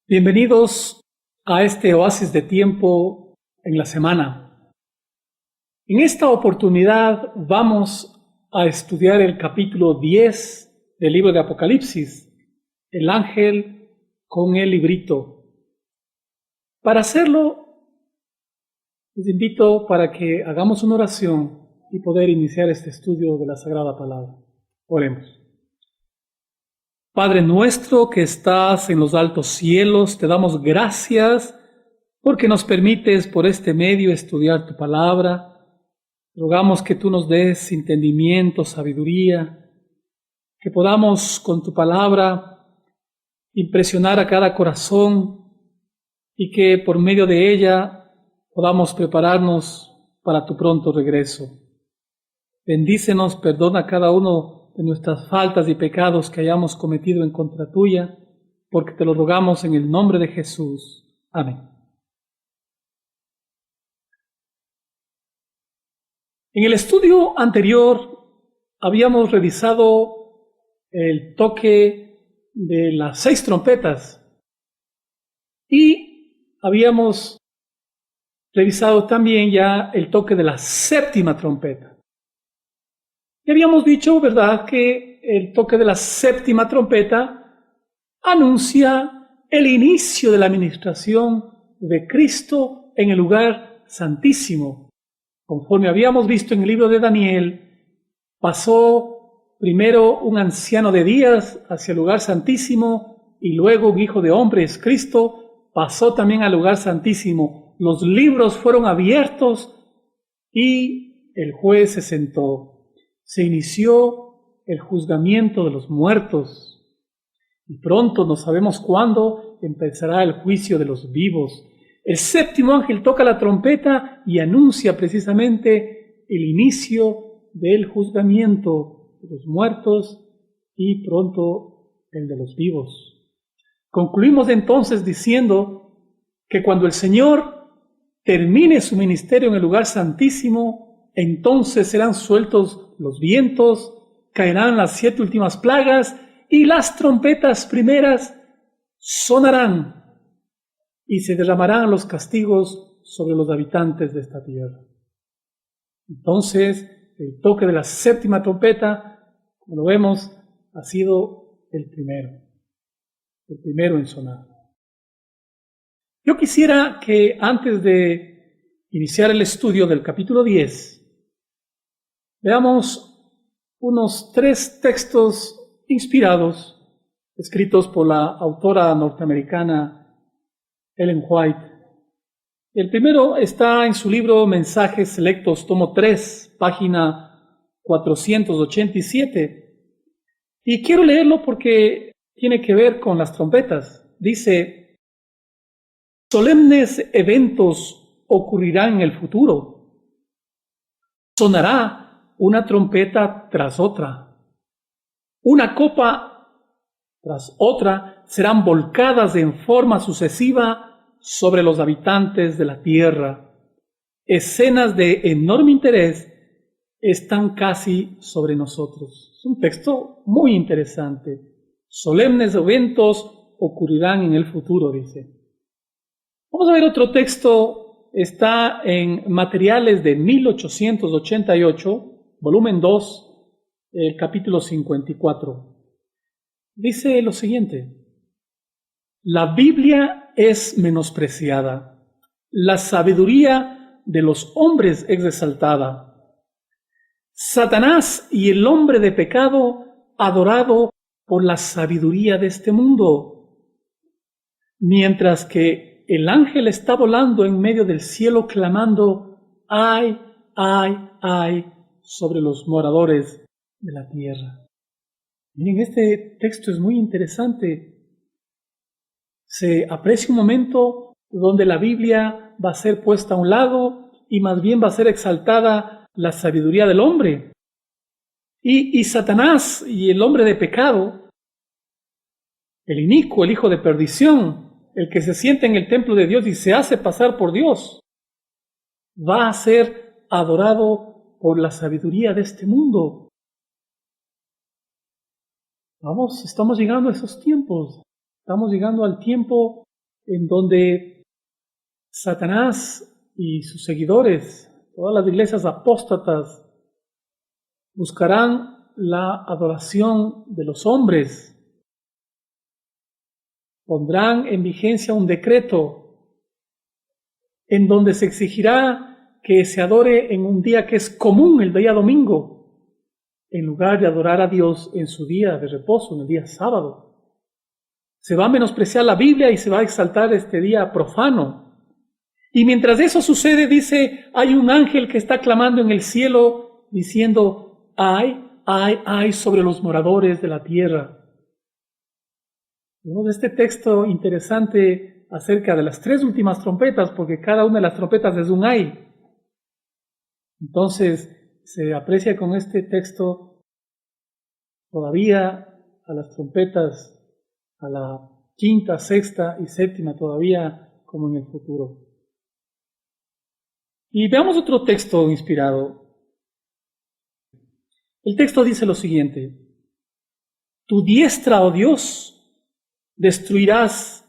Bienvenidos a este oasis de tiempo en la semana. En esta oportunidad vamos a estudiar el capítulo 10 del libro de Apocalipsis, el ángel con el librito. Para hacerlo, les invito para que hagamos una oración y poder iniciar este estudio de la Sagrada Palabra. Oremos. Padre nuestro que estás en los altos cielos, te damos gracias porque nos permites por este medio estudiar tu palabra. Rogamos que tú nos des entendimiento, sabiduría, que podamos con tu palabra impresionar a cada corazón y que por medio de ella podamos prepararnos para tu pronto regreso. Bendícenos, perdona cada uno de nuestras faltas y pecados que hayamos cometido en contra tuya, porque te lo rogamos en el nombre de Jesús. Amén. En el estudio anterior habíamos revisado el toque de las 6 trompetas y habíamos revisado también ya el toque de la 7ª trompeta. Y habíamos dicho, ¿verdad?, que el toque de la 7ª trompeta anuncia el inicio de la administración de Cristo en el lugar santísimo. Conforme habíamos visto en el libro de Daniel, pasó primero un anciano de días hacia el lugar santísimo y luego un hijo de hombres, Cristo, pasó también al lugar santísimo. Los libros fueron abiertos y el juez se sentó. Se inició el juzgamiento de los muertos y pronto, no sabemos cuándo, empezará el juicio de los vivos. El 7º ángel toca la trompeta y anuncia precisamente el inicio del juzgamiento de los muertos y pronto el de los vivos. Concluimos entonces diciendo que cuando el Señor termine su ministerio en el lugar santísimo, entonces serán sueltos los vientos, caerán las 7 últimas plagas y las trompetas primeras sonarán y se derramarán los castigos sobre los habitantes de esta tierra. Entonces, el toque de la 7ª trompeta, como lo vemos, ha sido el primero en sonar. Yo quisiera que antes de iniciar el estudio del capítulo 10, veamos unos 3 textos inspirados, escritos por la autora norteamericana Ellen White. El primero está en su libro Mensajes Selectos, tomo 3, página 487. Y quiero leerlo porque tiene que ver con las trompetas. Dice: solemnes eventos ocurrirán en el futuro. Sonará una trompeta tras otra. Una copa tras otra serán volcadas en forma sucesiva sobre los habitantes de la tierra. Escenas de enorme interés están casi sobre nosotros. Es un texto muy interesante. Solemnes eventos ocurrirán en el futuro, dice. Vamos a ver otro texto. Está en Materiales de 1888, volumen 2, el capítulo 54. Dice lo siguiente: la Biblia es menospreciada, la sabiduría de los hombres es exaltada. Satanás y el hombre de pecado adorado por la sabiduría de este mundo, mientras que el ángel está volando en medio del cielo clamando: ¡ay, ay, ay!, sobre los moradores de la tierra. Miren, este texto es muy interesante. Se aprecia un momento donde la Biblia va a ser puesta a un lado y más bien va a ser exaltada la sabiduría del hombre. Y Satanás y el hombre de pecado, el inicuo, el hijo de perdición, el que se sienta en el templo de Dios y se hace pasar por Dios, va a ser adorado por la sabiduría de este mundo. Estamos llegando a esos tiempos. Estamos llegando al tiempo en donde Satanás y sus seguidores, todas las iglesias apóstatas, buscarán la adoración de los hombres. Pondrán en vigencia un decreto en donde se exigirá que se adore en un día que es común, el día domingo, en lugar de adorar a Dios en su día de reposo, en el día sábado. Se va a menospreciar la Biblia y se va a exaltar este día profano. Y mientras eso sucede, dice, hay un ángel que está clamando en el cielo diciendo, ay sobre los moradores de la tierra. Vemos este texto interesante acerca de las 3 últimas trompetas, porque cada una de las trompetas es un ay. Entonces, se aprecia con este texto todavía a las trompetas, a la 5ª, 6ª y 7ª todavía como en el futuro. Y veamos otro texto inspirado. El texto dice lo siguiente: tu diestra, oh Dios, destruirás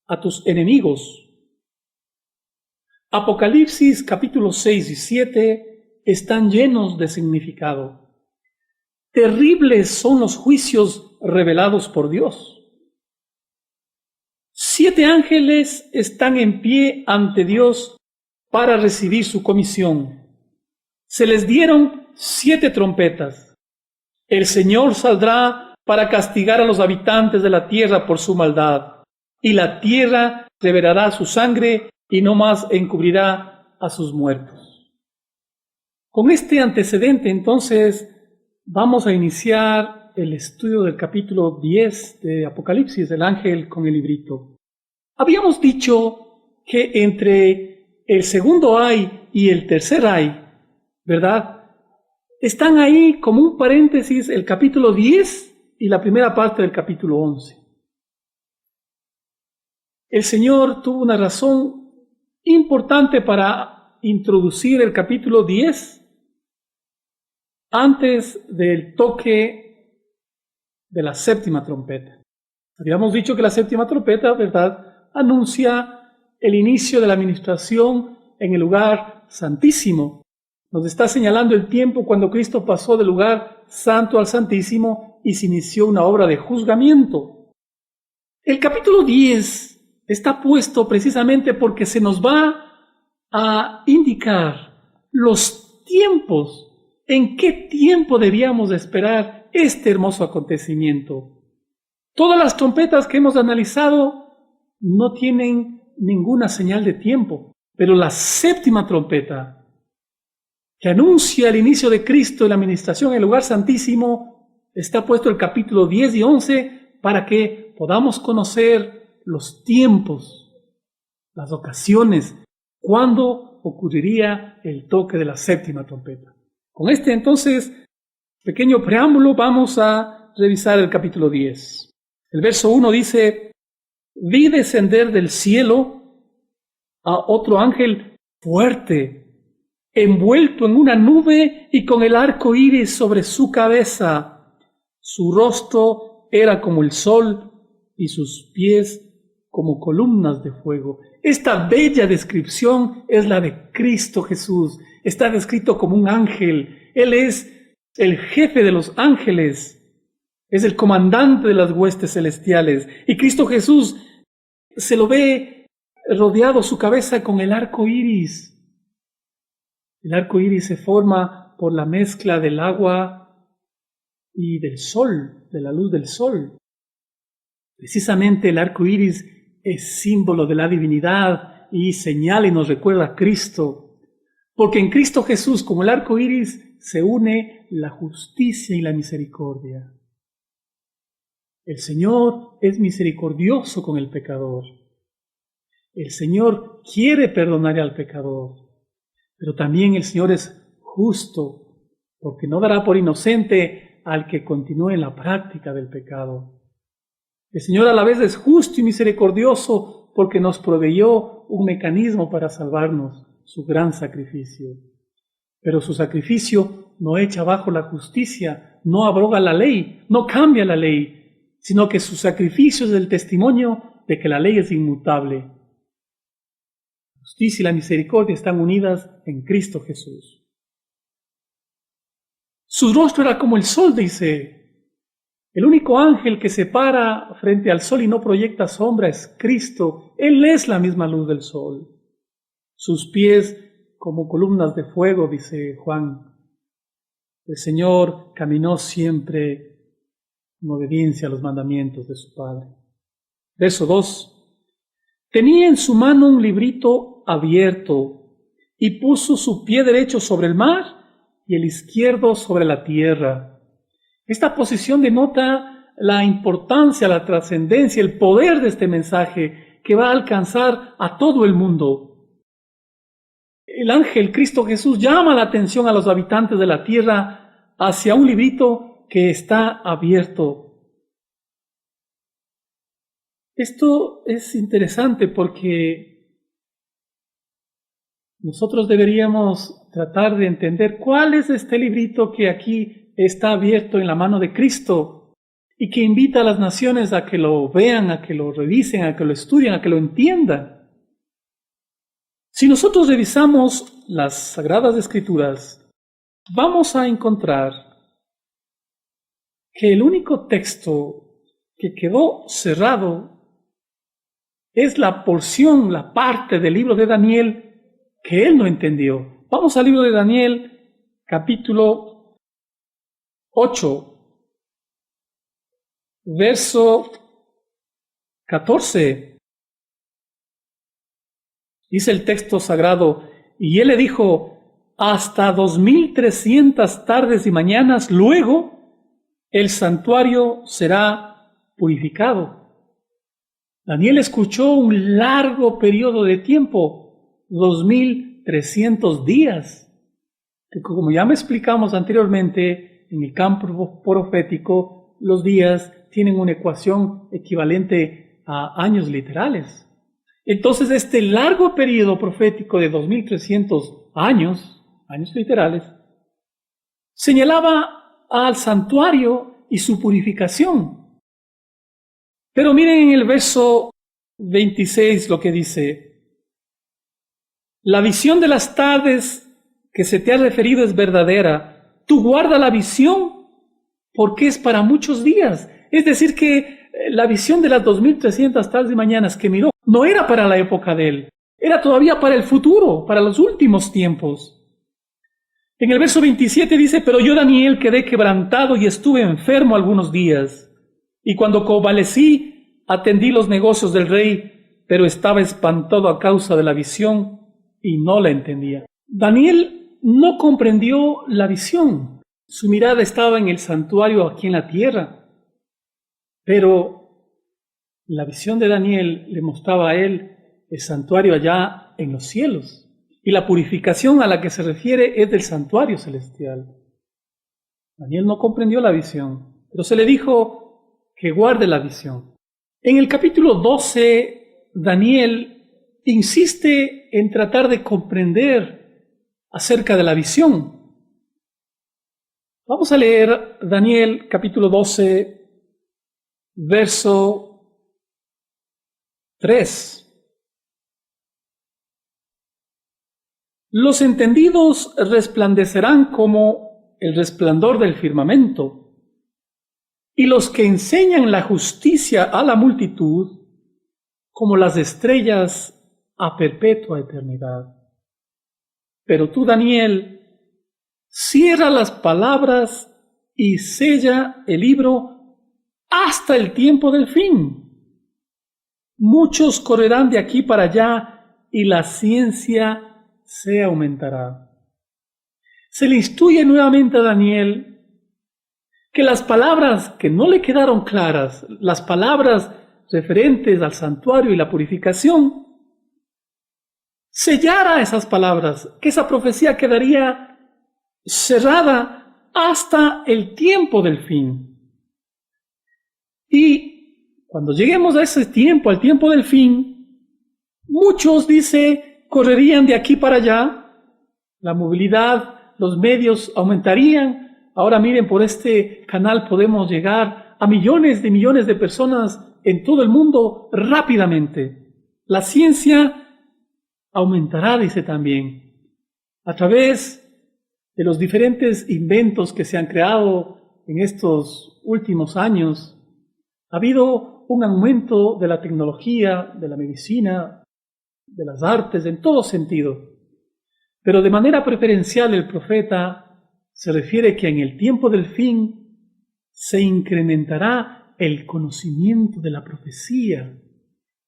a tus enemigos. Apocalipsis capítulos 6 y 7 están llenos de significado. Terribles son los juicios revelados por Dios. 7 ángeles están en pie ante Dios para recibir su comisión. Se les dieron 7 trompetas. El Señor saldrá para castigar a los habitantes de la tierra por su maldad, y la tierra revelará su sangre y no más encubrirá a sus muertos. Con este antecedente, entonces, vamos a iniciar el estudio del capítulo 10 de Apocalipsis, el ángel con el librito. Habíamos dicho que entre el segundo ay y el tercer ay, ¿verdad?, están ahí como un paréntesis el capítulo 10 y la primera parte del capítulo 11. El Señor tuvo una razón importante para introducir el capítulo 10 antes del toque de la 7ª trompeta. Habíamos dicho que la 7ª trompeta, ¿verdad?, anuncia el inicio de la administración en el lugar santísimo. Nos está señalando el tiempo cuando Cristo pasó del lugar santo al santísimo y se inició una obra de juzgamiento. El capítulo 10 está puesto precisamente porque se nos va a indicar los tiempos, en qué tiempo debíamos esperar este hermoso acontecimiento. Todas las trompetas que hemos analizado no tienen ninguna señal de tiempo, pero la 7ª trompeta, que anuncia el inicio de Cristo en la administración en el lugar santísimo, está puesto el capítulo 10 y 11 para que podamos conocer los tiempos, las ocasiones, cuándo ocurriría el toque de la 7ª trompeta. Con este entonces pequeño preámbulo vamos a revisar el capítulo 10. El verso 1 dice: vi descender del cielo a otro ángel fuerte, envuelto en una nube y con el arco iris sobre su cabeza. Su rostro era como el sol y sus pies como columnas de fuego. Esta bella descripción es la de Cristo Jesús. Está descrito como un ángel. Él es el jefe de los ángeles. Es el comandante de las huestes celestiales. Y Cristo Jesús se lo ve rodeado su cabeza con el arco iris. El arco iris se forma por la mezcla del agua y del sol, de la luz del sol. Precisamente el arco iris es símbolo de la divinidad y señala y nos recuerda a Cristo. Porque en Cristo Jesús, como el arco iris, se une la justicia y la misericordia. El Señor es misericordioso con el pecador. El Señor quiere perdonar al pecador. Pero también el Señor es justo, porque no dará por inocente al que continúe en la práctica del pecado. El Señor a la vez es justo y misericordioso porque nos proveyó un mecanismo para salvarnos, su gran sacrificio. Pero su sacrificio no echa abajo la justicia, no abroga la ley, no cambia la ley, sino que su sacrificio es el testimonio de que la ley es inmutable. La justicia y la misericordia están unidas en Cristo Jesús. Su rostro era como el sol, dice. El único ángel que se para frente al sol y no proyecta sombra es Cristo. Él es la misma luz del sol. Sus pies como columnas de fuego, dice Juan. El Señor caminó siempre en obediencia a los mandamientos de su Padre. Verso 2. Tenía en su mano un librito abierto y puso su pie derecho sobre el mar y el izquierdo sobre la tierra. Esta posición denota la importancia, la trascendencia, el poder de este mensaje que va a alcanzar a todo el mundo. El ángel Cristo Jesús llama la atención a los habitantes de la tierra hacia un librito que está abierto. Esto es interesante porque nosotros deberíamos tratar de entender cuál es este librito que aquí está abierto en la mano de Cristo y que invita a las naciones a que lo vean, a que lo revisen, a que lo estudien, a que lo entiendan. Si nosotros revisamos las Sagradas Escrituras, vamos a encontrar que el único texto que quedó cerrado es la porción, la parte del libro de Daniel que él no entendió. Vamos al libro de Daniel, capítulo 8, verso 14. Dice el texto sagrado, y él le dijo, hasta 2300 tardes y mañanas, luego el santuario será purificado. Daniel escuchó un largo periodo de tiempo, 2300 días, que como ya me explicamos anteriormente, en el campo profético, los días tienen una ecuación equivalente a años literales. Entonces, este largo periodo profético de 2300 años literales, señalaba al santuario y su purificación. Pero miren en el verso 26 lo que dice: la visión de las tardes que se te ha referido es verdadera. Tú guarda la visión porque es para muchos días. Es decir, que la visión de las 2300 tardes y mañanas que miró no era para la época de él, era todavía para el futuro, para los últimos tiempos. En el verso 27 dice, pero yo, Daniel, quedé quebrantado y estuve enfermo algunos días. Y cuando convalecí, atendí los negocios del rey, pero estaba espantado a causa de la visión y no la entendía. Daniel no comprendió la visión. Su mirada estaba en el santuario aquí en la tierra. Pero la visión de Daniel le mostraba a él el santuario allá en los cielos. Y la purificación a la que se refiere es del santuario celestial. Daniel no comprendió la visión, pero se le dijo que guarde la visión. En el capítulo 12, Daniel insiste en tratar de comprender acerca de la visión. Vamos a leer Daniel capítulo 12, verso 3. Los entendidos resplandecerán como el resplandor del firmamento, y los que enseñan la justicia a la multitud como las estrellas a perpetua eternidad. Pero tú, Daniel, cierra las palabras y sella el libro hasta el tiempo del fin. Muchos correrán de aquí para allá y la ciencia se aumentará. Se le instruye nuevamente a Daniel que las palabras que no le quedaron claras, las palabras referentes al santuario y la purificación, sellara esas palabras, que esa profecía quedaría cerrada hasta el tiempo del fin. Y cuando lleguemos a ese tiempo, al tiempo del fin, muchos, dice, correrían de aquí para allá, la movilidad, los medios aumentarían. Ahora miren, por este canal podemos llegar a millones de personas en todo el mundo rápidamente. La ciencia aumentará, dice también, a través de los diferentes inventos que se han creado en estos últimos años. Ha habido un aumento de la tecnología, de la medicina, de las artes, en todo sentido. Pero de manera preferencial el profeta se refiere que en el tiempo del fin se incrementará el conocimiento de la profecía,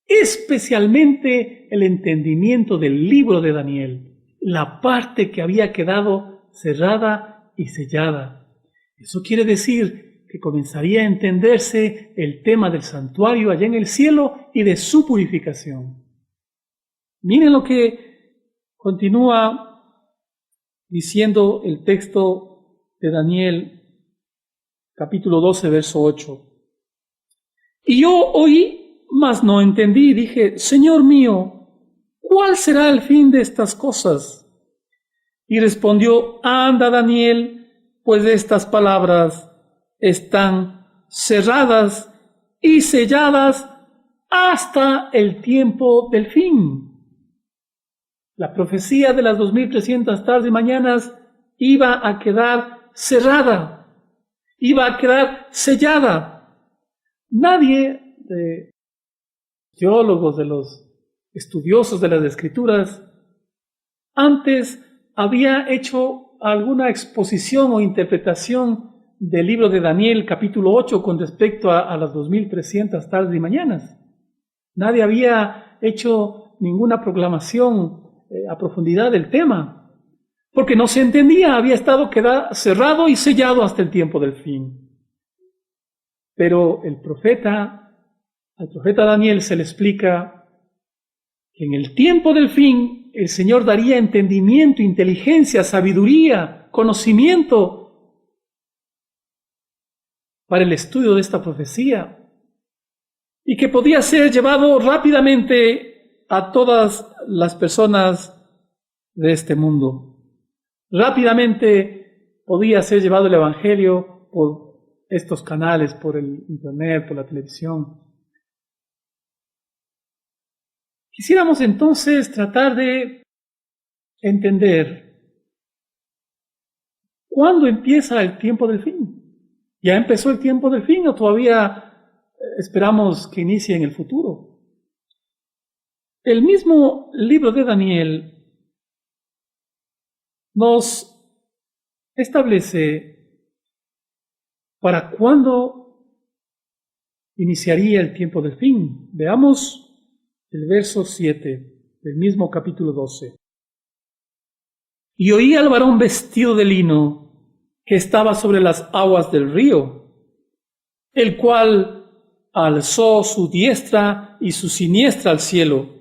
especialmente el entendimiento del libro de Daniel, la parte que había quedado cerrada y sellada. Eso quiere decir que comenzaría a entenderse el tema del santuario allá en el cielo y de su purificación. Miren lo que continúa diciendo el texto de Daniel, capítulo 12, verso 8. Y yo oí, mas no entendí, y dije, Señor mío, ¿cuál será el fin de estas cosas? Y respondió, anda Daniel, pues estas palabras están cerradas y selladas hasta el tiempo del fin. La profecía de las 2300 tardes y mañanas iba a quedar cerrada, iba a quedar sellada. Nadie de los teólogos, de los estudiosos de las Escrituras, antes había hecho alguna exposición o interpretación del libro de Daniel, capítulo 8, con respecto a las 2300 tardes y mañanas. Nadie había hecho ninguna proclamación a profundidad del tema, porque no se entendía, había estado cerrado y sellado hasta el tiempo del fin. Pero al profeta Daniel se le explica que en el tiempo del fin el Señor daría entendimiento, inteligencia, sabiduría, conocimiento para el estudio de esta profecía, y que podía ser llevado rápidamente a todas las personas de este mundo. Rápidamente podía ser llevado el Evangelio por estos canales, por el internet, por la televisión. Quisiéramos entonces tratar de entender cuándo empieza el tiempo del fin. ¿Ya empezó el tiempo del fin o todavía esperamos que inicie en el futuro? El mismo libro de Daniel nos establece para cuándo iniciaría el tiempo del fin. Veamos el verso 7 del mismo capítulo 12. Y oí al varón vestido de lino que estaba sobre las aguas del río, el cual alzó su diestra y su siniestra al cielo,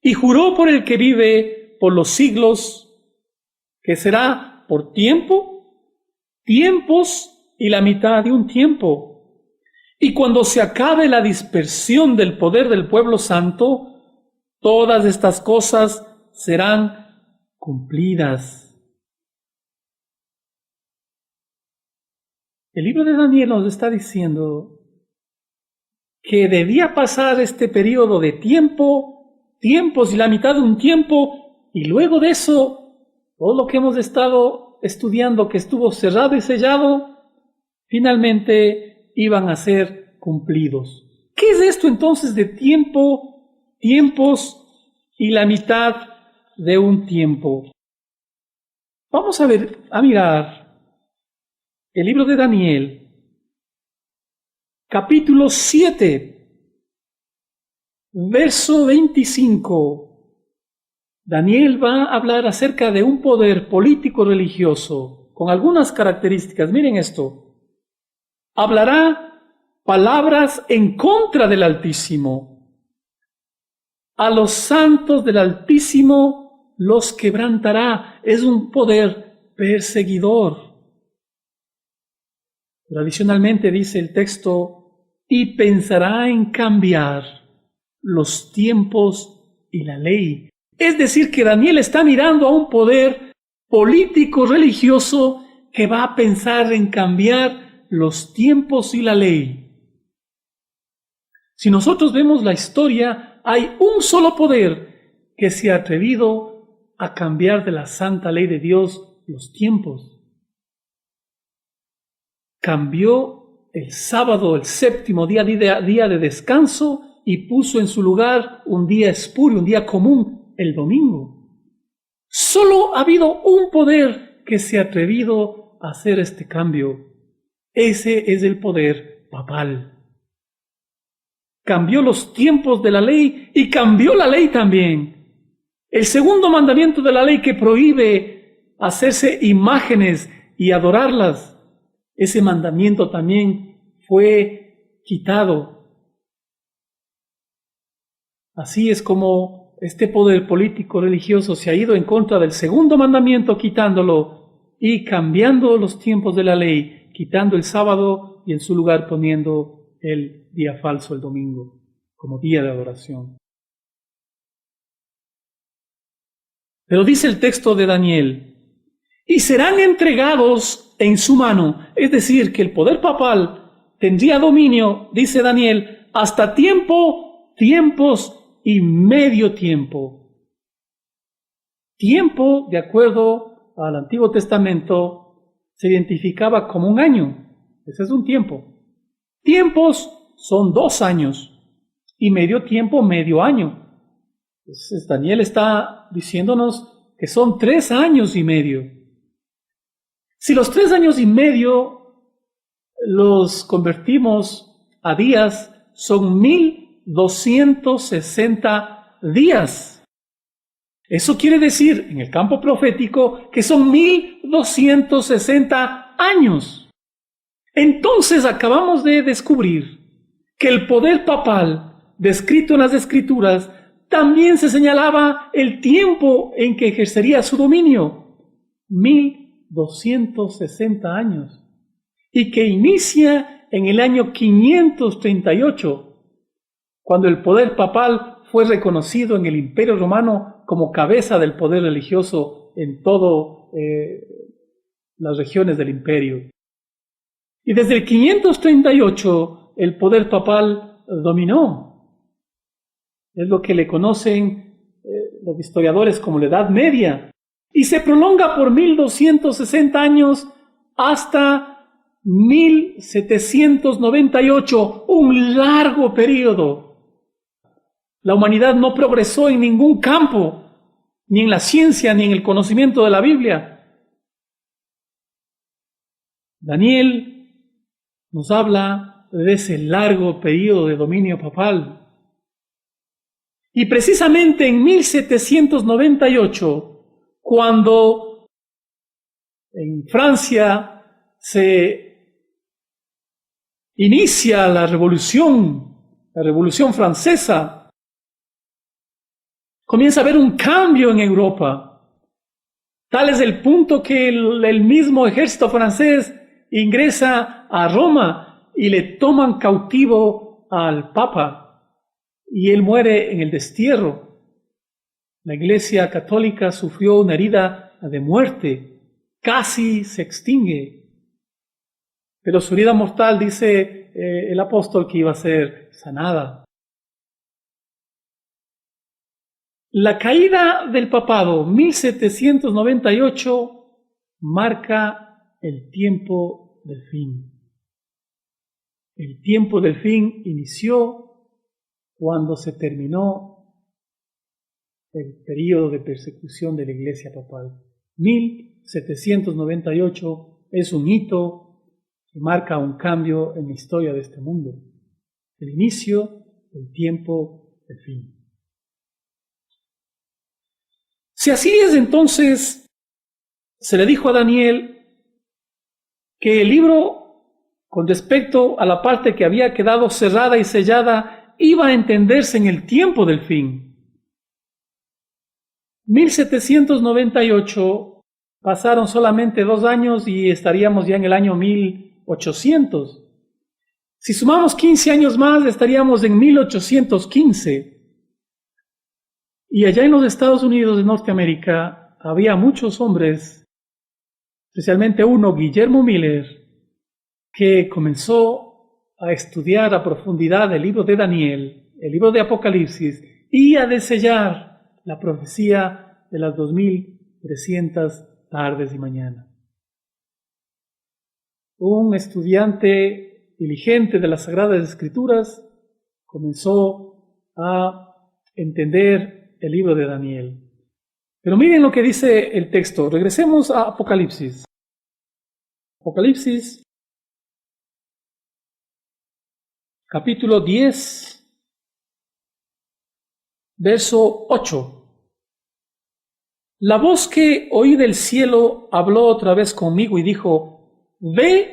y juró por el que vive por los siglos, que será por tiempo, tiempos y la mitad de un tiempo. Y cuando se acabe la dispersión del poder del pueblo santo, todas estas cosas serán cumplidas. El libro de Daniel nos está diciendo que debía pasar este periodo de tiempos y la mitad de un tiempo, y luego de eso, todo lo que hemos estado estudiando, que estuvo cerrado y sellado, finalmente iban a ser cumplidos. ¿Qué es esto entonces de tiempos y la mitad de un tiempo? Vamos a mirar el libro de Daniel, capítulo 7, verso 25. Daniel va a hablar acerca de un poder político religioso con algunas características. Miren esto. Hablará palabras en contra del Altísimo. A los santos del Altísimo los quebrantará. Es un poder perseguidor. Pero adicionalmente dice el texto, y pensará en cambiar los tiempos y la ley. Es decir, que Daniel está mirando a un poder político religioso que va a pensar en cambiar los tiempos y la ley. Si nosotros vemos la historia, hay un solo poder que se ha atrevido a cambiar de la santa ley de Dios los tiempos. Cambió el sábado, el séptimo día de descanso, y puso en su lugar un día espurio, un día común, el domingo. Solo ha habido un poder que se ha atrevido a hacer este cambio. Ese es el poder papal. Cambió los tiempos de la ley y cambió la ley también. El segundo mandamiento de la ley que prohíbe hacerse imágenes y adorarlas, ese mandamiento también fue quitado. Así es como este poder político religioso se ha ido en contra del segundo mandamiento, quitándolo y cambiando los tiempos de la ley, quitando el sábado y en su lugar poniendo el día falso, el domingo, como día de adoración. Pero dice el texto de Daniel, y serán entregados en su mano, es decir, que el poder papal tendría dominio, dice Daniel, hasta tiempos y medio tiempo. Tiempo, de acuerdo al Antiguo Testamento, se identificaba como un año. Ese es un tiempo. Tiempos son 2 años y medio tiempo, medio año. Entonces Daniel está diciéndonos que son 3 años y medio. Si los 3 años y medio los convertimos a días, son 1260 días. Eso quiere decir, en el campo profético, que son 1260 años. Entonces acabamos de descubrir que el poder papal, descrito en las Escrituras, también se señalaba el tiempo en que ejercería su dominio, 1260 años, y que inicia en el año 538, cuando el poder papal fue reconocido en el Imperio Romano como cabeza del poder religioso en todas las regiones del imperio. Y desde el 538 el poder papal dominó. Es lo que le conocen los historiadores como la Edad Media. Y se prolonga por 1260 años hasta 1798, un largo periodo. La humanidad no progresó en ningún campo, ni en la ciencia, ni en el conocimiento de la Biblia. Daniel nos habla de ese largo periodo de dominio papal. Y precisamente en 1798, cuando en Francia se inicia la Revolución Francesa, comienza a haber un cambio en Europa. Tal es el punto que el mismo ejército francés ingresa a Roma y le toman cautivo al Papa y él muere en el destierro. La Iglesia Católica sufrió una herida de muerte, casi se extingue, pero su herida mortal, dice el apóstol, que iba a ser sanada. La caída del papado, 1798, marca el tiempo del fin. El tiempo del fin inició cuando se terminó el periodo de persecución de la Iglesia papal. 1798 es un hito que marca un cambio en la historia de este mundo. El inicio del tiempo del fin. Si así es, entonces se le dijo a Daniel que el libro, con respecto a la parte que había quedado cerrada y sellada, iba a entenderse en el tiempo del fin. 1798 pasaron solamente 2 años y estaríamos ya en el año 1800. Si sumamos 15 años más, estaríamos en 1815. Y allá en los Estados Unidos de Norteamérica había muchos hombres, especialmente uno, Guillermo Miller, que comenzó a estudiar a profundidad el libro de Daniel, el libro de Apocalipsis, y a desellar la profecía de las 2300 tardes y mañanas. Un estudiante diligente de las Sagradas Escrituras comenzó a entender el libro de Daniel. Pero miren lo que dice el texto. Regresemos a Apocalipsis. Apocalipsis, capítulo 10, verso 8. La voz que oí del cielo habló otra vez conmigo y dijo: ve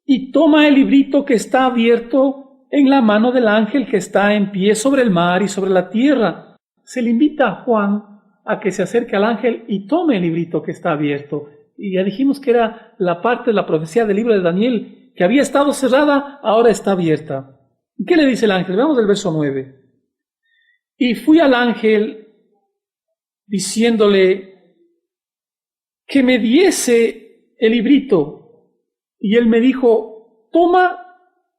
y toma el librito que está abierto en la mano del ángel que está en pie sobre el mar y sobre la tierra. Se le invita a Juan a que se acerque al ángel y tome el librito que está abierto. Y ya dijimos que era la parte de la profecía del libro de Daniel que había estado cerrada, ahora está abierta. ¿Y qué le dice el ángel? Veamos el verso 9. Y fui al ángel diciéndole que me diese el librito. Y él me dijo: toma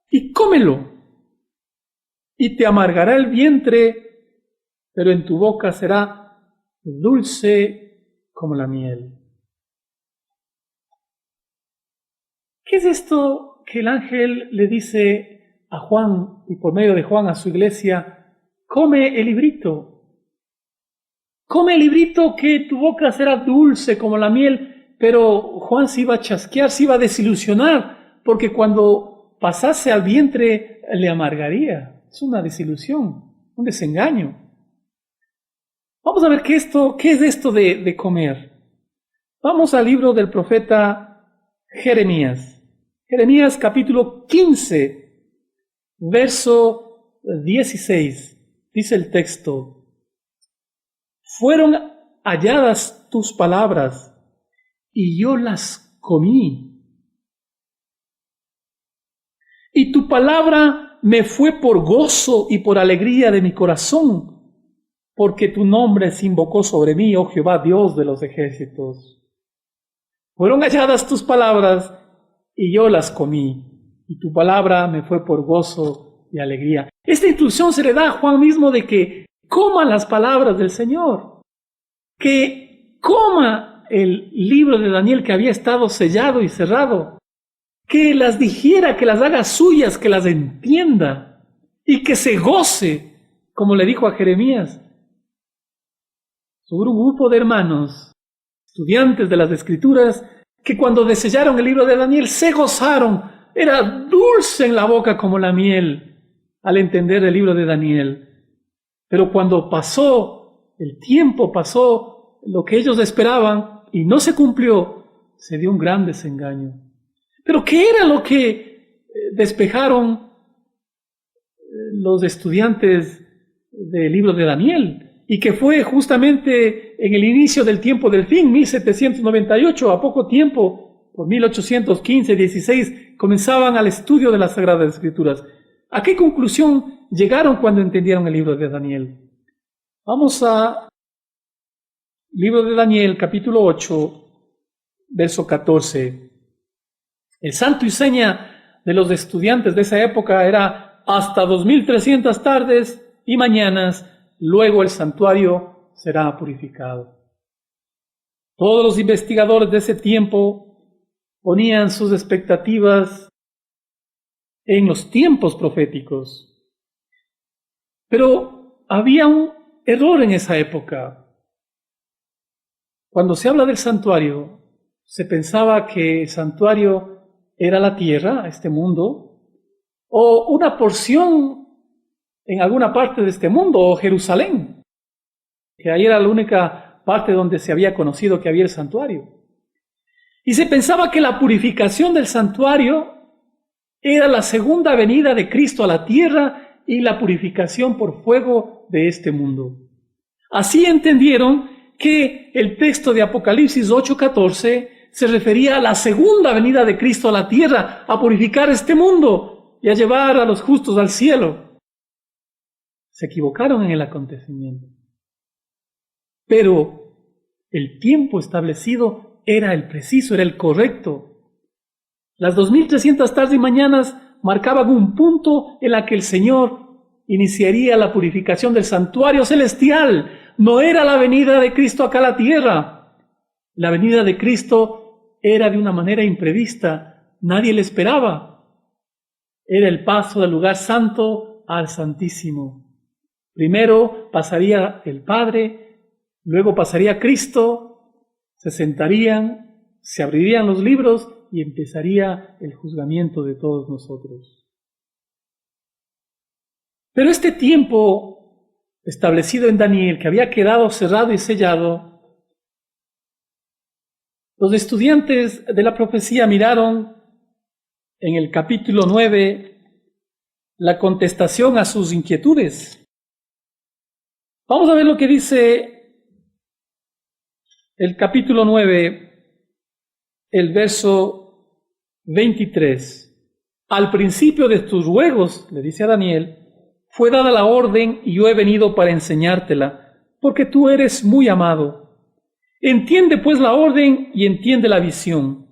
y cómelo, y te amargará el vientre, pero en tu boca será dulce como la miel. ¿Qué es esto que el ángel le dice a Juan, y por medio de Juan a su iglesia? Come el librito. Come el librito, que tu boca será dulce como la miel. Pero Juan se iba a chasquear, se iba a desilusionar, porque cuando pasase al vientre le amargaría. Es una desilusión, un desengaño. Vamos a ver qué es esto de comer. Vamos al libro del profeta Jeremías. Jeremías capítulo 15, verso 16. Dice el texto: fueron halladas tus palabras y yo las comí. Y tu palabra me fue por gozo y por alegría de mi corazón, porque tu nombre se invocó sobre mí, oh Jehová, Dios de los ejércitos. Fueron halladas tus palabras y yo las comí, y tu palabra me fue por gozo y alegría. Esta instrucción se le da a Juan mismo de que coma las palabras del Señor, que coma el libro de Daniel que había estado sellado y cerrado, que las dijera, que las haga suyas, que las entienda y que se goce, como le dijo a Jeremías. Sobre un grupo de hermanos, estudiantes de las Escrituras, que cuando desellaron el libro de Daniel se gozaron. Era dulce en la boca como la miel al entender el libro de Daniel. Pero cuando pasó el tiempo, pasó lo que ellos esperaban y no se cumplió, se dio un gran desengaño. Pero ¿qué era lo que despejaron los estudiantes del libro de Daniel? Y que fue justamente en el inicio del tiempo del fin, 1798, a poco tiempo, por 1815-16, comenzaban al estudio de las Sagradas Escrituras. ¿A qué conclusión llegaron cuando entendieron el libro de Daniel? Vamos a libro de Daniel, capítulo 8, verso 14. El santo y seña de los estudiantes de esa época era hasta 2300 tardes y mañanas, luego el santuario será purificado. Todos los investigadores de ese tiempo ponían sus expectativas en los tiempos proféticos. Pero había un error en esa época. Cuando se habla del santuario, se pensaba que el santuario era la tierra, este mundo, o una porción en alguna parte de este mundo, o Jerusalén, que ahí era la única parte donde se había conocido que había el santuario. Y se pensaba que la purificación del santuario era la segunda venida de Cristo a la tierra y la purificación por fuego de este mundo. Así entendieron que el texto de Apocalipsis 8:14 se refería a la segunda venida de Cristo a la tierra, a purificar este mundo y a llevar a los justos al cielo. Se equivocaron en el acontecimiento. Pero el tiempo establecido era el preciso, era el correcto. Las 2300 tardes y mañanas marcaban un punto en la que el Señor iniciaría la purificación del santuario celestial. No era la venida de Cristo acá a la tierra. La venida de Cristo era de una manera imprevista. Nadie le esperaba. Era el paso del lugar santo al santísimo. Primero pasaría el Padre, luego pasaría Cristo, se sentarían, se abrirían los libros y empezaría el juzgamiento de todos nosotros. Pero este tiempo establecido en Daniel, que había quedado cerrado y sellado, los estudiantes de la profecía miraron en el capítulo 9 la contestación a sus inquietudes. Vamos a ver lo que dice el capítulo 9, el verso 23. Al principio de tus ruegos, le dice a Daniel, fue dada la orden y yo he venido para enseñártela, porque tú eres muy amado. Entiende pues la orden y entiende la visión.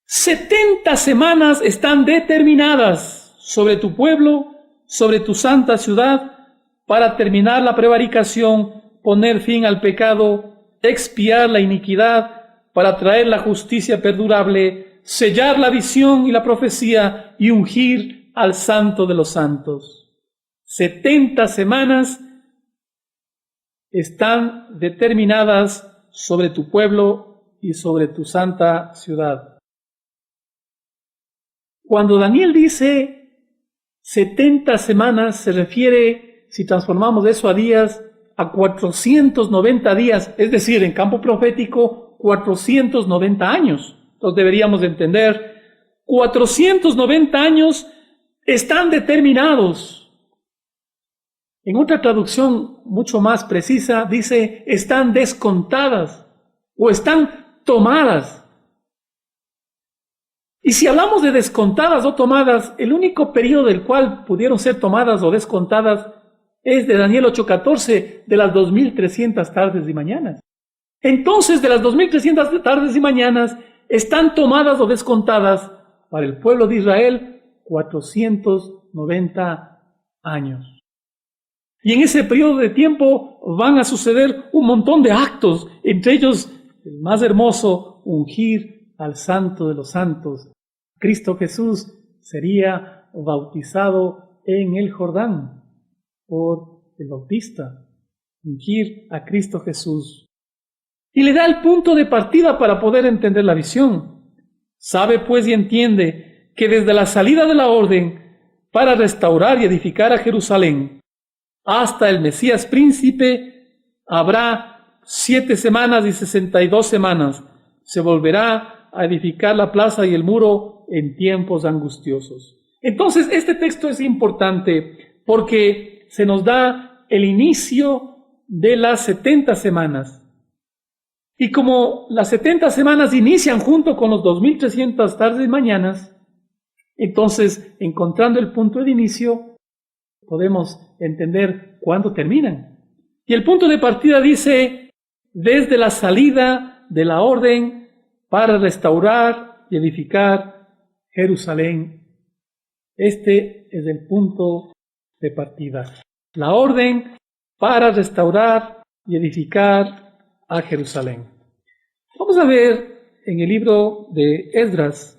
70 semanas están determinadas sobre tu pueblo, sobre tu santa ciudad, para terminar la prevaricación, poner fin al pecado, expiar la iniquidad, para traer la justicia perdurable, sellar la visión y la profecía y ungir al Santo de los Santos. 70 semanas están determinadas sobre tu pueblo y sobre tu santa ciudad. Cuando Daniel dice 70 semanas, se refiere, si transformamos eso a días, a 490 días, es decir, en campo profético, 490 años. Entonces deberíamos entender, 490 años están determinados. En otra traducción mucho más precisa, dice, están descontadas o están tomadas. Y si hablamos de descontadas o tomadas, el único periodo del cual pudieron ser tomadas o descontadas es de Daniel 8:14, de las 2300 tardes y mañanas. Entonces, de las 2300 tardes y mañanas, están tomadas o descontadas para el pueblo de Israel 490 años. Y en ese periodo de tiempo van a suceder un montón de actos, entre ellos el más hermoso, ungir al Santo de los Santos. Cristo Jesús sería bautizado en el Jordán por el Bautista, ungir a Cristo Jesús. Y le da el punto de partida para poder entender la visión. Sabe pues y entiende que desde la salida de la orden para restaurar y edificar a Jerusalén hasta el Mesías príncipe habrá 7 semanas y 62 semanas. Se volverá a edificar la plaza y el muro en tiempos angustiosos. Entonces, este texto es importante porque se nos da el inicio de las 70 semanas. Y como las 70 semanas inician junto con los 2300 tardes y mañanas, entonces, encontrando el punto de inicio, podemos entender cuándo terminan. Y el punto de partida dice, desde la salida de la orden para restaurar y edificar Jerusalén. Este es el punto de partida. La orden para restaurar y edificar a Jerusalén. Vamos a ver en el libro de Esdras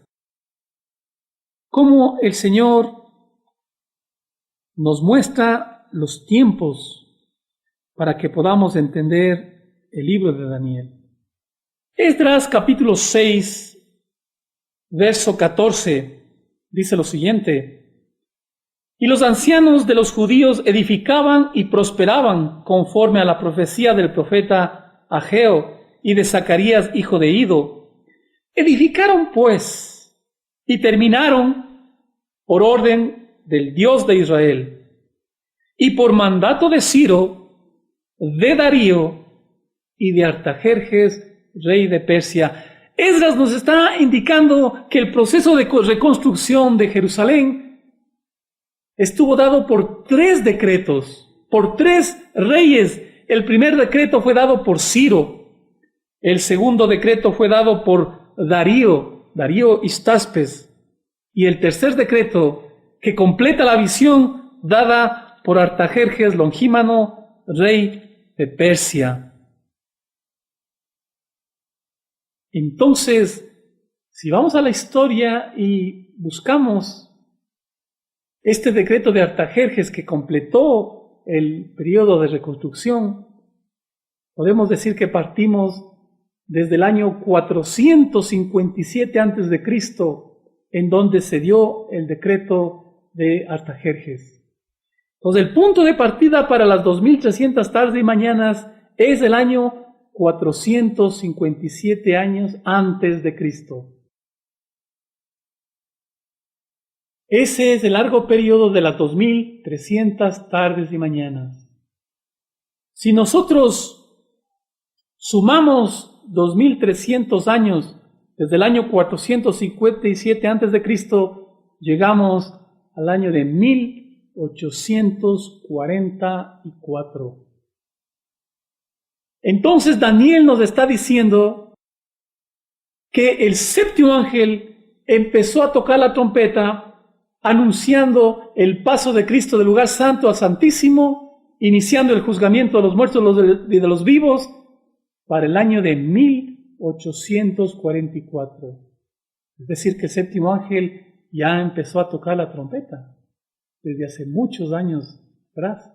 cómo el Señor nos muestra los tiempos para que podamos entender el libro de Daniel. Esdras capítulo 6, verso 14, dice lo siguiente: y los ancianos de los judíos edificaban y prosperaban conforme a la profecía del profeta Ageo y de Zacarías, hijo de Ido. Edificaron pues y terminaron por orden del Dios de Israel y por mandato de Ciro, de Darío y de Artajerjes, rey de Persia. Esdras nos está indicando que el proceso de reconstrucción de Jerusalén estuvo dado por 3 decretos, por 3 reyes. El primer decreto fue dado por Ciro, el segundo decreto fue dado por Darío Histaspes, y el tercer decreto que completa la visión dada por Artajerjes Longímano, rey de Persia. Entonces, si vamos a la historia y buscamos este decreto de Artajerjes que completó el periodo de reconstrucción, podemos decir que partimos desde el año 457 a.C., en donde se dio el decreto de Artajerjes. Entonces, el punto de partida para las 2300 tardes y mañanas es el año 457 años antes de Cristo. Ese es el largo periodo de las 2300 tardes y mañanas. Si nosotros sumamos 2300 años desde el año 457 a.C., llegamos al año de 1844. Entonces Daniel nos está diciendo que el séptimo ángel empezó a tocar la trompeta anunciando el paso de Cristo del lugar santo al santísimo, iniciando el juzgamiento de los muertos y de los vivos para el año de 1844. Es decir, que el séptimo ángel ya empezó a tocar la trompeta desde hace muchos años atrás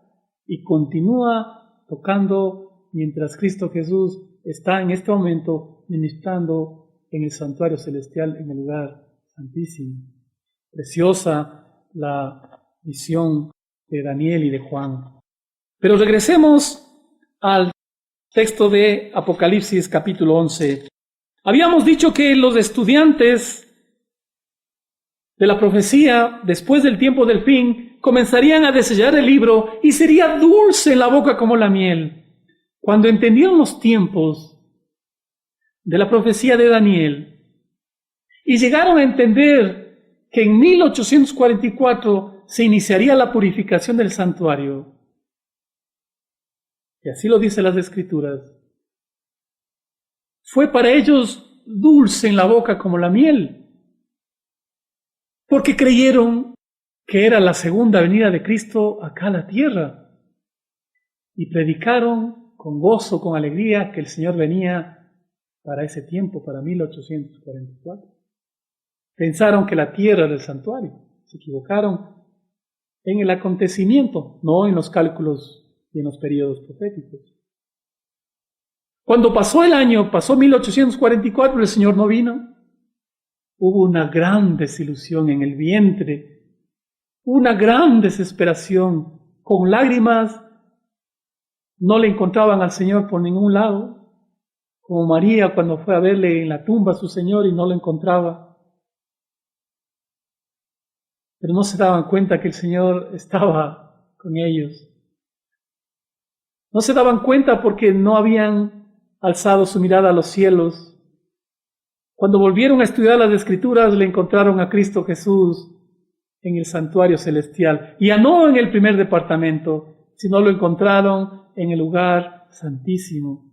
y continúa tocando mientras Cristo Jesús está en este momento ministrando en el santuario celestial, en el lugar santísimo. Preciosa la visión de Daniel y de Juan. Pero regresemos al texto de Apocalipsis capítulo 11. Habíamos dicho que los estudiantes de la profecía, después del tiempo del fin, comenzarían a desellar el libro y sería dulce en la boca como la miel. Cuando entendieron los tiempos de la profecía de Daniel y llegaron a entender que en 1844 se iniciaría la purificación del santuario, y así lo dicen las Escrituras, fue para ellos dulce en la boca como la miel, porque creyeron que era la segunda venida de Cristo acá a la tierra, y predicaron con gozo, con alegría, que el Señor venía para ese tiempo, para 1844. Pensaron que la tierra era el santuario, se equivocaron en el acontecimiento, no en los cálculos y en los periodos proféticos. Cuando pasó el año, pasó 1844, el Señor no vino. Hubo una gran desilusión en el vientre, una gran desesperación, con lágrimas. No le encontraban al Señor por ningún lado, como María cuando fue a verle en la tumba a su Señor y no lo encontraba. Pero no se daban cuenta que el Señor estaba con ellos. No se daban cuenta porque no habían alzado su mirada a los cielos. Cuando volvieron a estudiar las Escrituras, le encontraron a Cristo Jesús en el santuario celestial. Ya no en el primer departamento, sino lo encontraron en el lugar santísimo.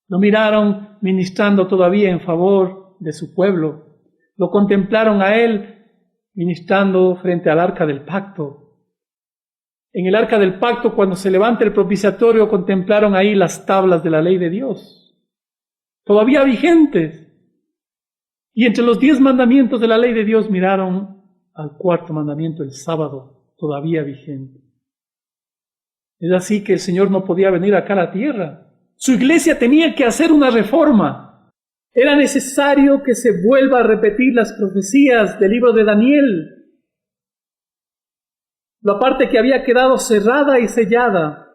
Lo miraron ministrando todavía en favor de su pueblo. Lo contemplaron a Él ministrando frente al arca del pacto. En el arca del pacto, cuando se levanta el propiciatorio, contemplaron ahí las tablas de la ley de Dios, todavía vigentes. Y entre los 10 mandamientos de la ley de Dios miraron al cuarto mandamiento, el sábado, todavía vigente. Es así que el Señor no podía venir acá a la tierra. Su iglesia tenía que hacer una reforma. Era necesario que se vuelva a repetir las profecías del libro de Daniel. La parte que había quedado cerrada y sellada,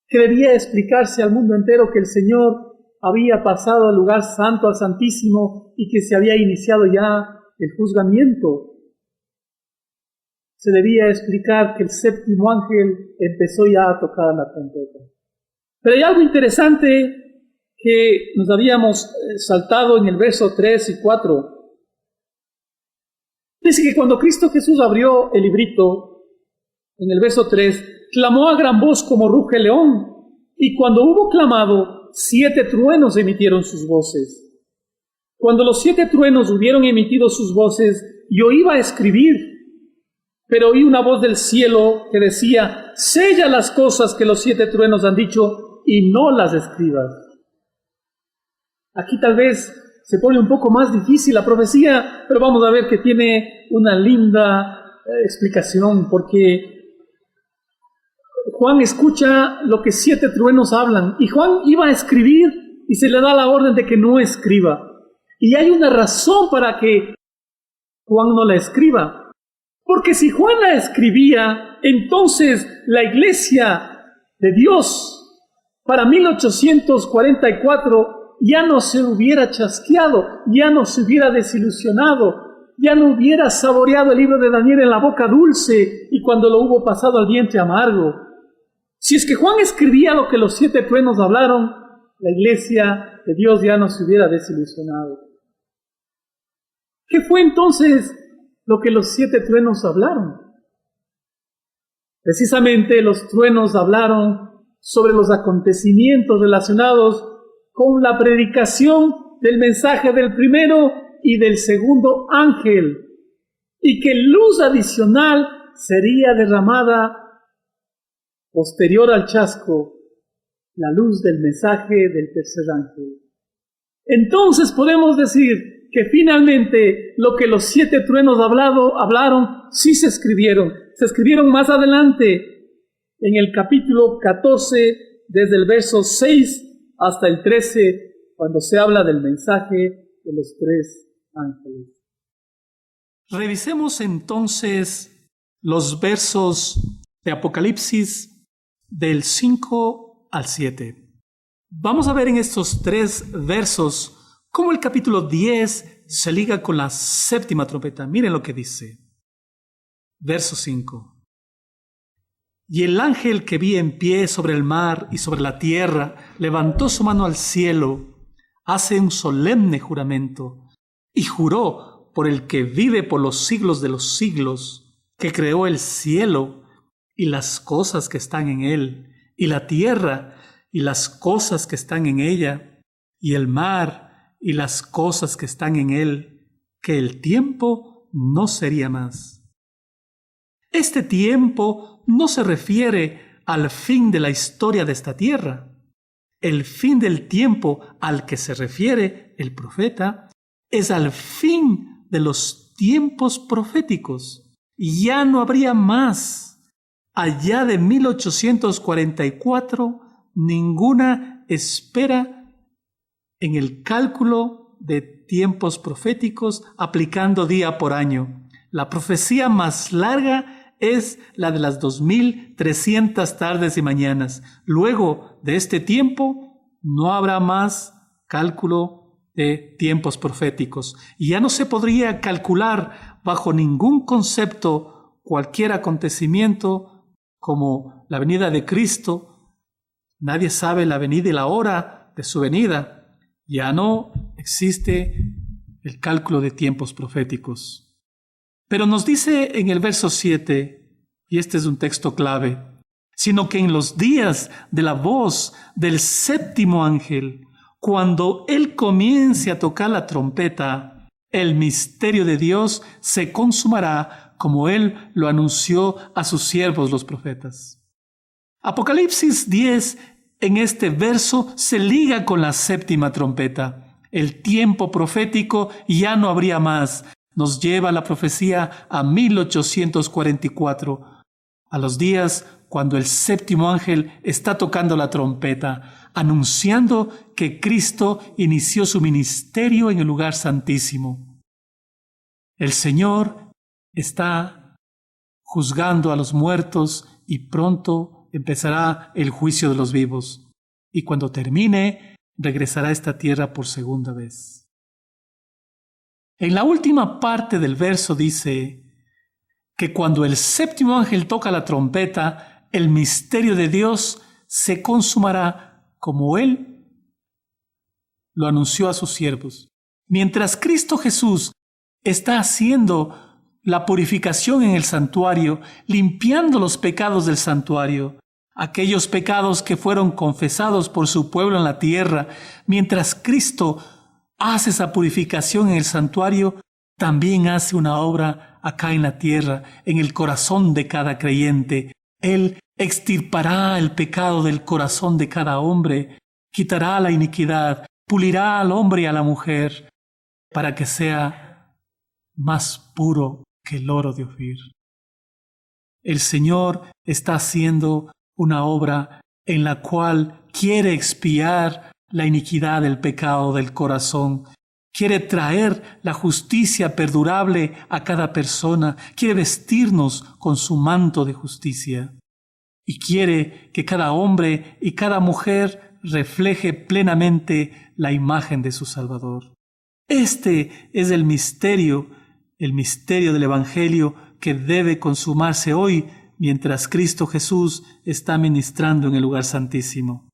que debía explicarse al mundo entero que el Señor había pasado al lugar santo, al santísimo, y que se había iniciado ya el juzgamiento. Se debía explicar que el séptimo ángel empezó ya a tocar la trompeta. Pero hay algo interesante que nos habíamos saltado en el verso 3 y 4. Dice que cuando Cristo Jesús abrió el librito, en el verso 3, clamó a gran voz como ruge el león, y cuando hubo clamado, 7 truenos emitieron sus voces. Cuando los 7 truenos hubieron emitido sus voces, yo iba a escribir, Pero oí una voz del cielo que decía: sella las cosas que los 7 truenos han dicho y no las escribas. Aquí tal vez se pone un poco más difícil la profecía, pero vamos a ver que tiene una linda explicación, porque Juan escucha lo que 7 truenos hablan, y Juan iba a escribir y se le da la orden de que no escriba. Y hay una razón para que Juan no la escriba, porque si Juan la escribía, entonces la iglesia de Dios para 1844 ya no se hubiera chasqueado, ya no se hubiera desilusionado, ya no hubiera saboreado el libro de Daniel en la boca dulce y cuando lo hubo pasado al vientre amargo. Si es que Juan escribía lo que los 7 truenos hablaron, la iglesia de Dios ya no se hubiera desilusionado. ¿Qué fue entonces lo que los 7 truenos hablaron? Precisamente los truenos hablaron sobre los acontecimientos relacionados con la predicación del mensaje del primero y del segundo ángel, y que luz adicional sería derramada posterior al chasco, la luz del mensaje del tercer ángel. Entonces podemos decir que finalmente lo que los 7 truenos hablaron, sí se escribieron más adelante en el capítulo 14, desde el verso 6 hasta el 13, cuando se habla del mensaje de los 3 ángeles. Revisemos entonces los versos de Apocalipsis del 5 al 7. Vamos a ver en estos 3 versos cómo el capítulo 10 se liga con la 7ª trompeta. Miren lo que dice. Verso 5. Y el ángel que vi en pie sobre el mar y sobre la tierra levantó su mano al cielo, hace un solemne juramento, y juró por el que vive por los siglos de los siglos, que creó el cielo y las cosas que están en él, y la tierra y las cosas que están en ella, y el mar y las cosas que están en él, que el tiempo no sería más. Este tiempo no se refiere al fin de la historia de esta tierra. El fin del tiempo al que se refiere el profeta es al fin de los tiempos proféticos. Ya no habría más, allá de 1844, ninguna espera en el cálculo de tiempos proféticos aplicando día por año. La profecía más larga es la de las 2300 tardes y mañanas. Luego de este tiempo no habrá más cálculo de tiempos proféticos. Y ya no se podría calcular bajo ningún concepto cualquier acontecimiento como la venida de Cristo. Nadie sabe la venida y la hora de su venida. Ya no existe el cálculo de tiempos proféticos. Pero nos dice en el verso 7, y este es un texto clave, sino que en los días de la voz del 7º ángel, cuando él comience a tocar la trompeta, el misterio de Dios se consumará como él lo anunció a sus siervos los profetas. Apocalipsis 10 en este verso se liga con la 7ª trompeta. El tiempo profético ya no habría más. Nos lleva la profecía a 1844, a los días cuando el 7º ángel está tocando la trompeta, anunciando que Cristo inició su ministerio en el lugar santísimo. El Señor está juzgando a los muertos y pronto empezará el juicio de los vivos. Y cuando termine, regresará a esta tierra por segunda vez. En la última parte del verso dice que cuando el 7º ángel toca la trompeta, el misterio de Dios se consumará como Él lo anunció a sus siervos. Mientras Cristo Jesús está haciendo la purificación en el santuario, limpiando los pecados del santuario, aquellos pecados que fueron confesados por su pueblo en la tierra, mientras Cristo hace esa purificación en el santuario, también hace una obra acá en la tierra, en el corazón de cada creyente. Él extirpará el pecado del corazón de cada hombre, quitará la iniquidad, pulirá al hombre y a la mujer, para que sea más puro que el oro de Ofir. El Señor está haciendo una obra en la cual quiere expiar la iniquidad del pecado del corazón, quiere traer la justicia perdurable a cada persona, quiere vestirnos con su manto de justicia y quiere que cada hombre y cada mujer refleje plenamente la imagen de su Salvador. Este es el misterio del Evangelio que debe consumarse hoy mientras Cristo Jesús está ministrando en el lugar santísimo.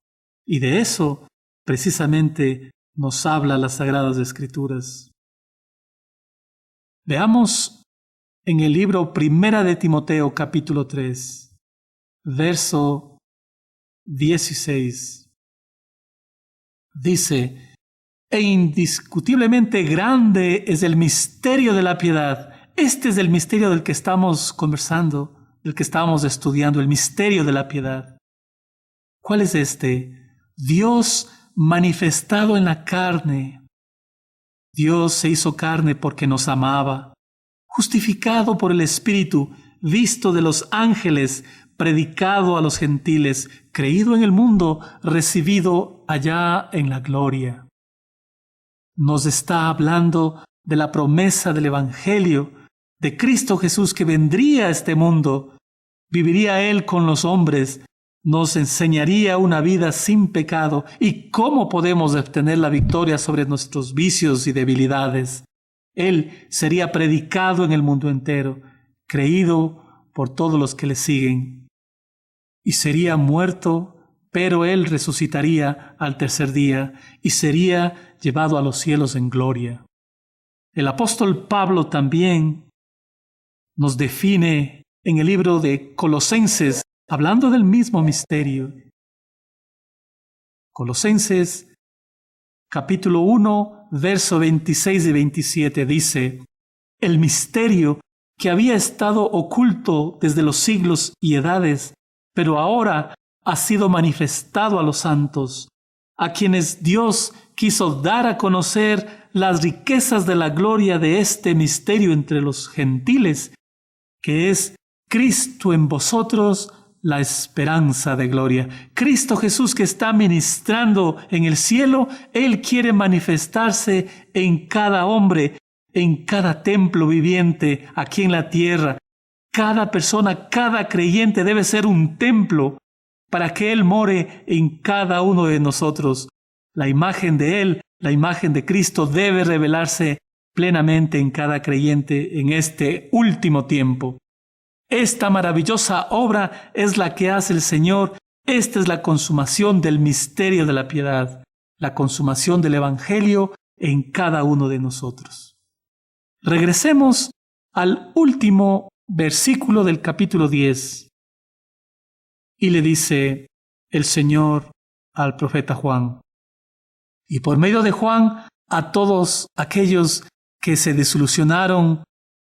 Y de eso precisamente nos habla las Sagradas Escrituras. Veamos en el libro Primera de Timoteo, capítulo 3, verso 16. Dice: e indiscutiblemente grande es el misterio de la piedad. Este es el misterio del que estamos conversando, del que estamos estudiando, el misterio de la piedad. ¿Cuál es este? Dios manifestado en la carne. Dios se hizo carne porque nos amaba, justificado por el Espíritu, visto de los ángeles, predicado a los gentiles, creído en el mundo, recibido allá en la gloria. Nos está hablando de la promesa del Evangelio, de Cristo Jesús que vendría a este mundo, viviría Él con los hombres, nos enseñaría una vida sin pecado y cómo podemos obtener la victoria sobre nuestros vicios y debilidades. Él sería predicado en el mundo entero, creído por todos los que le siguen. Y sería muerto, pero Él resucitaría al tercer día y sería llevado a los cielos en gloria. El apóstol Pablo también nos define en el libro de Colosenses, hablando del mismo misterio. Colosenses, capítulo 1, verso 26 y 27 dice: el misterio que había estado oculto desde los siglos y edades, pero ahora ha sido manifestado a los santos, a quienes Dios quiso dar a conocer las riquezas de la gloria de este misterio entre los gentiles, que es Cristo en vosotros, la esperanza de gloria. Cristo Jesús que está ministrando en el cielo, Él quiere manifestarse en cada hombre, en cada templo viviente aquí en la tierra. Cada persona, cada creyente debe ser un templo para que Él more en cada uno de nosotros. La imagen de Él, la imagen de Cristo debe revelarse plenamente en cada creyente en este último tiempo. Esta maravillosa obra es la que hace el Señor. Esta es la consumación del misterio de la piedad, la consumación del Evangelio en cada uno de nosotros. Regresemos al último versículo del capítulo 10. Y le dice el Señor al profeta Juan, y por medio de Juan a todos aquellos que se desilusionaron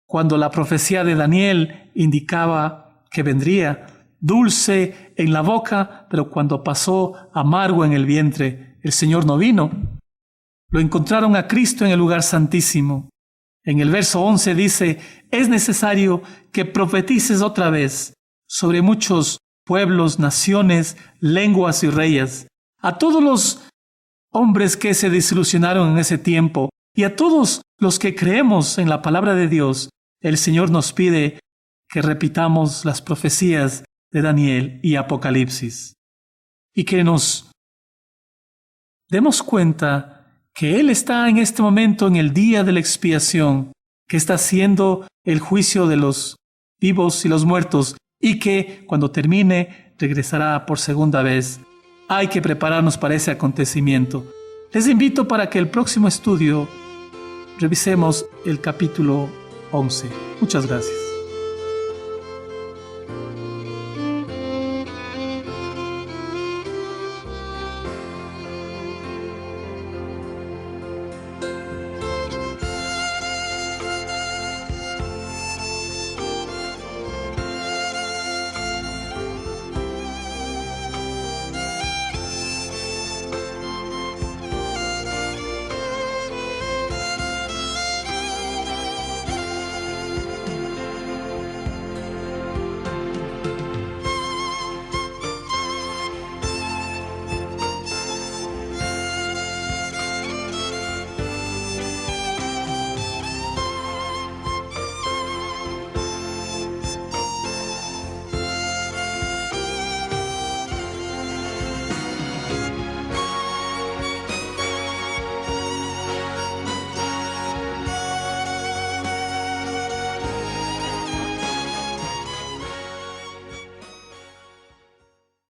cuando la profecía de Daniel indicaba que vendría dulce en la boca, pero cuando pasó amargo en el vientre, el Señor no vino. Lo encontraron a Cristo en el lugar santísimo. En el verso 11 dice: es necesario que profetices otra vez sobre muchos pueblos, naciones, lenguas y reyes, a todos los hombres que se desilusionaron en ese tiempo y a todos los que creemos en la palabra de Dios. El Señor nos pide que repitamos las profecías de Daniel y Apocalipsis y que nos demos cuenta que Él está en este momento en el día de la expiación, que está haciendo el juicio de los vivos y los muertos y que cuando termine regresará por segunda vez. Hay que prepararnos para ese acontecimiento. Les invito para que el próximo estudio revisemos el capítulo 11. Muchas gracias.